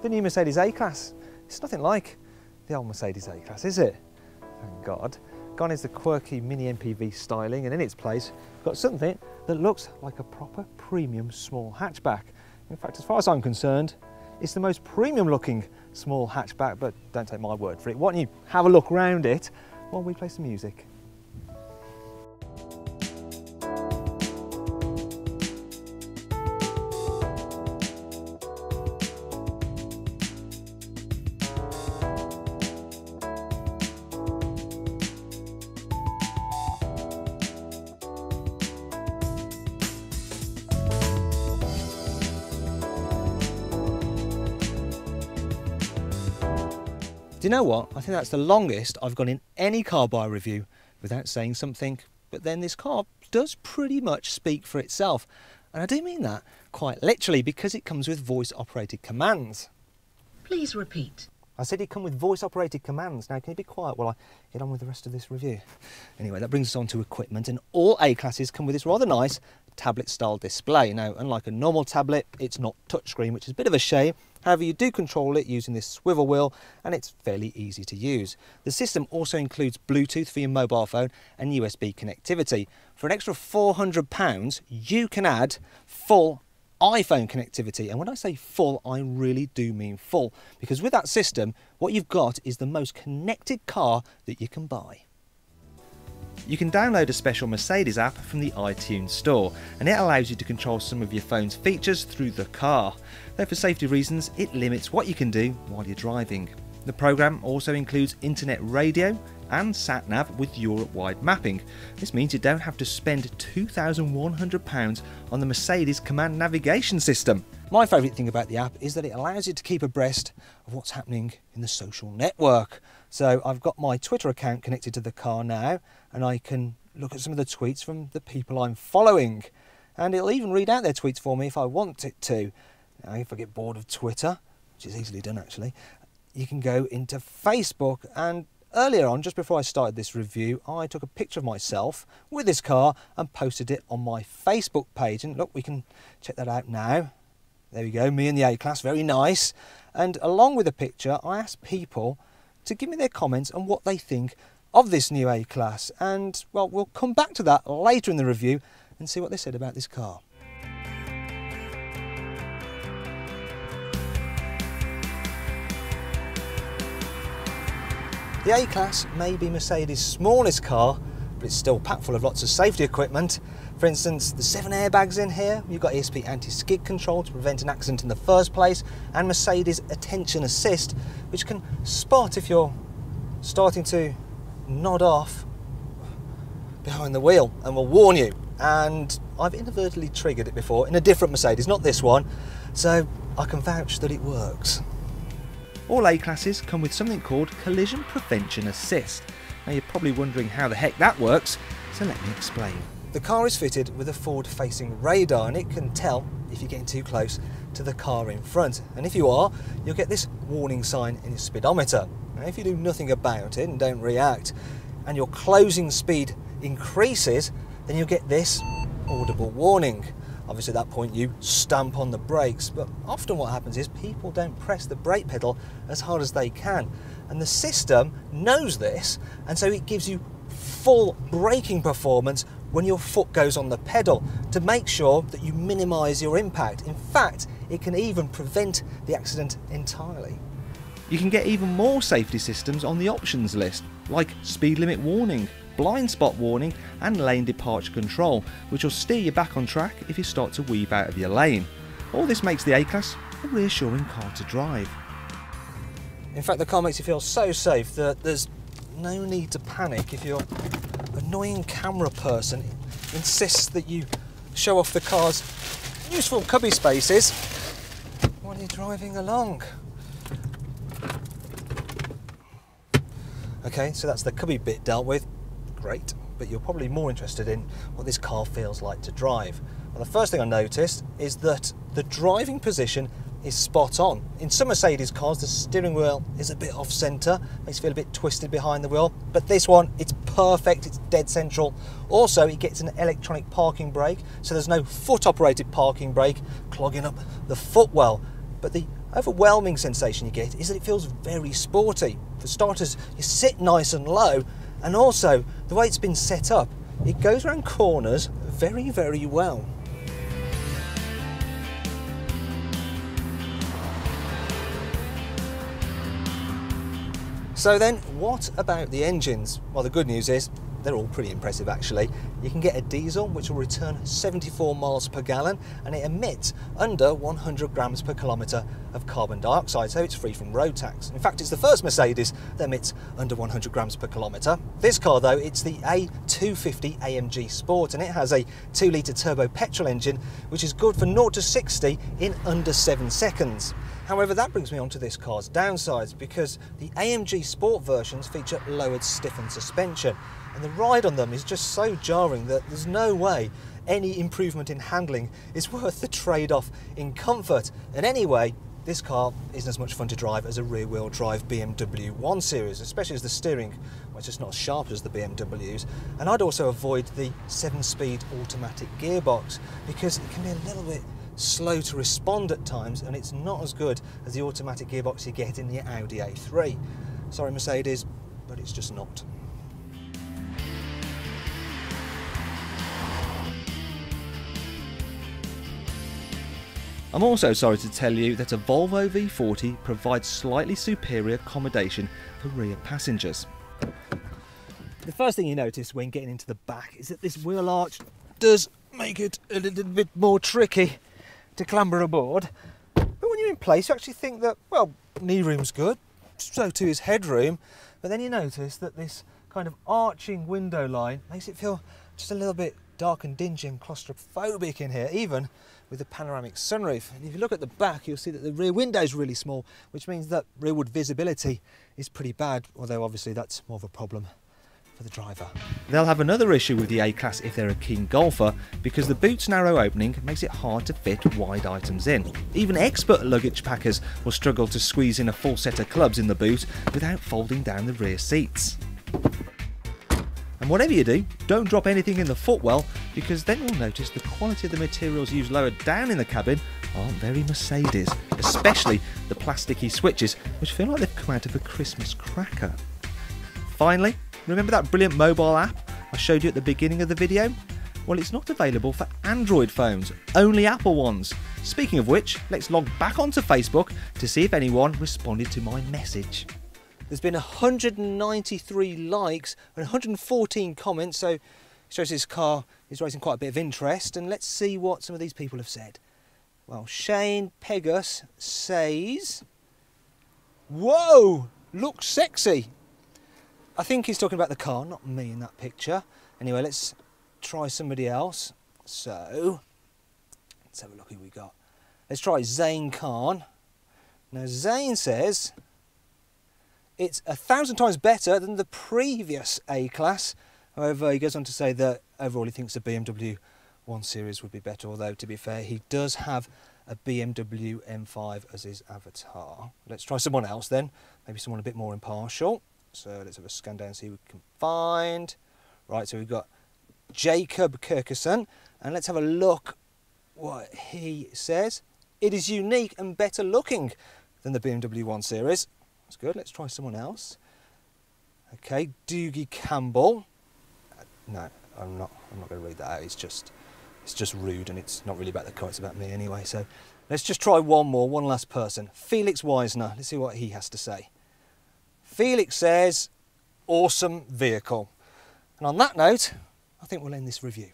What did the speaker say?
the new Mercedes A-Class. It's nothing like the old Mercedes A-Class, is it? Thank God. Gone is the quirky mini MPV styling, and in its place, we've got something that looks like a proper premium small hatchback. In fact, as far as I'm concerned, it's the most premium looking small hatchback, but don't take my word for it. Why don't you have a look around it while we play some music? Do you know what? I think that's the longest I've gone in any car buy review without saying something, but then this car does pretty much speak for itself. And I do mean that quite literally, because it comes with voice operated commands. Please repeat. I said it come with voice operated commands. Now can you be quiet while I get on with the rest of this review? Anyway, that brings us on to equipment, and all A-classes come with this rather nice tablet style display. Now, unlike a normal tablet, it's not touchscreen, which is a bit of a shame. However, you do control it using this swivel wheel, and it's fairly easy to use. The system also includes Bluetooth for your mobile phone and USB connectivity. For an extra £400, you can add full iPhone connectivity, and when I say full, I really do mean full, because with that system, what you've got is the most connected car that you can buy. You can download a special Mercedes app from the iTunes store, and it allows you to control some of your phone's features through the car. Though for safety reasons, it limits what you can do while you're driving. The program also includes internet radio and sat-nav with Europe-wide mapping. This means you don't have to spend £2,100 on the Mercedes command navigation system. My favourite thing about the app is that it allows you to keep abreast of what's happening in the social network. So I've got my Twitter account connected to the car now, and I can look at some of the tweets from the people I'm following. And it'll even read out their tweets for me if I want it to. Now, if I get bored of Twitter, which is easily done actually, you can go into Facebook. And earlier on, just before I started this review, I took a picture of myself with this car and posted it on my Facebook page. And look, we can check that out now. There we go, me and the A-Class, very nice. And along with the picture, I asked people to give me their comments on what they think of this new A-Class. And, well, we'll come back to that later in the review and see what they said about this car. The A-Class may be Mercedes' smallest car, but it's still packed full of lots of safety equipment. For instance, the 7 airbags in here, you've got ESP anti-skid control to prevent an accident in the first place, and Mercedes attention assist, which can spot if you're starting to nod off behind the wheel and will warn you. And I've inadvertently triggered it before in a different Mercedes, not this one, so I can vouch that it works. All A-classes come with something called collision prevention assist. Now you're probably wondering how the heck that works, so let me explain. The car is fitted with a forward-facing radar, and it can tell if you're getting too close to the car in front. And if you are, you'll get this warning sign in your speedometer. Now if you do nothing about it and don't react, and your closing speed increases, then you'll get this audible warning. Obviously at that point you stamp on the brakes, but often what happens is people don't press the brake pedal as hard as they can. And the system knows this, and so it gives you full braking performance when your foot goes on the pedal to make sure that you minimise your impact. In fact, it can even prevent the accident entirely. You can get even more safety systems on the options list, like speed limit warning, blind spot warning and lane departure control, which will steer you back on track if you start to weave out of your lane. All this makes the A-Class a reassuring car to drive. In fact, the car makes you feel so safe that there's no need to panic if your annoying camera person insists that you show off the car's useful cubby spaces while you're driving along. Okay, so that's the cubby bit dealt with. Great, but you're probably more interested in what this car feels like to drive. Well, the first thing I noticed is that the driving position is spot on. In some Mercedes cars, the steering wheel is a bit off centre, makes you feel a bit twisted behind the wheel, but this one, it's perfect, it's dead central. Also, it gets an electronic parking brake, so there's no foot-operated parking brake clogging up the footwell. But the overwhelming sensation you get is that it feels very sporty. For starters, you sit nice and low, and also the way it's been set up, it goes around corners very, very well. So then, what about the engines? Well, the good news is they're all pretty impressive actually. You can get a diesel which will return 74 miles per gallon, and it emits under 100 grams per kilometre of carbon dioxide, so it's free from road tax. In fact, it's the first Mercedes that emits under 100 grams per kilometre. This car though, it's the A250 AMG Sport, and it has a 2-litre turbo petrol engine which is good for 0 to 60 in under 7 seconds. However, that brings me on to this car's downsides, because the AMG Sport versions feature lowered stiffened suspension, and the ride on them is just so jarring that there's no way any improvement in handling is worth the trade-off in comfort. And anyway, this car isn't as much fun to drive as a rear-wheel drive BMW 1 Series, especially as the steering, well, it's just not as sharp as the BMWs. And I'd also avoid the 7-speed automatic gearbox, because it can be a little bit slow to respond at times, and it's not as good as the automatic gearbox you get in the Audi A3. Sorry Mercedes, but it's just not. I'm also sorry to tell you that a Volvo V40 provides slightly superior accommodation for rear passengers. The first thing you notice when getting into the back is that this wheel arch does make it a little bit more tricky to clamber aboard, but when you're in place you actually think that, well, knee room's good, so too is headroom, but then you notice that this kind of arching window line makes it feel just a little bit dark and dingy and claustrophobic in here, even with the panoramic sunroof. And if you look at the back, you'll see that the rear window is really small, which means that rearward visibility is pretty bad, although obviously that's more of a problem for the driver. They'll have another issue with the A-Class if they're a keen golfer, because the boot's narrow opening makes it hard to fit wide items in. Even expert luggage packers will struggle to squeeze in a full set of clubs in the boot without folding down the rear seats. And whatever you do, don't drop anything in the footwell, because then you'll notice the quality of the materials used lower down in the cabin aren't very Mercedes, especially the plasticky switches, which feel like they've come out of a Christmas cracker. Finally, remember that brilliant mobile app I showed you at the beginning of the video? Well, it's not available for Android phones, only Apple ones. Speaking of which, let's log back onto Facebook to see if anyone responded to my message. There's been 193 likes and 114 comments, so it shows this car is raising quite a bit of interest, and let's see what some of these people have said. Well, Shane Pegus says, "Whoa, looks sexy." I think he's talking about the car, not me in that picture. Anyway, let's try somebody else. So, let's have a look who we got. Let's try Zane Khan. Now, Zane says, it's 1,000 times better than the previous A-Class. However, he goes on to say that overall he thinks the BMW 1 Series would be better, although to be fair, he does have a BMW M5 as his avatar. Let's try someone else then, maybe someone a bit more impartial. So let's have a scan down and see what we can find. Right, so we've got Jacob Kirkerson, and let's have a look what he says. It is unique and better looking than the BMW 1 Series. That's good. Let's try someone else. Okay, Doogie Campbell. No, I'm not going to read that out. It's just rude, and it's not really about the car. It's about me anyway. So let's just try one last person. Felix Weisner. Let's see what he has to say. Felix says, awesome vehicle. And on that note, I think we'll end this review.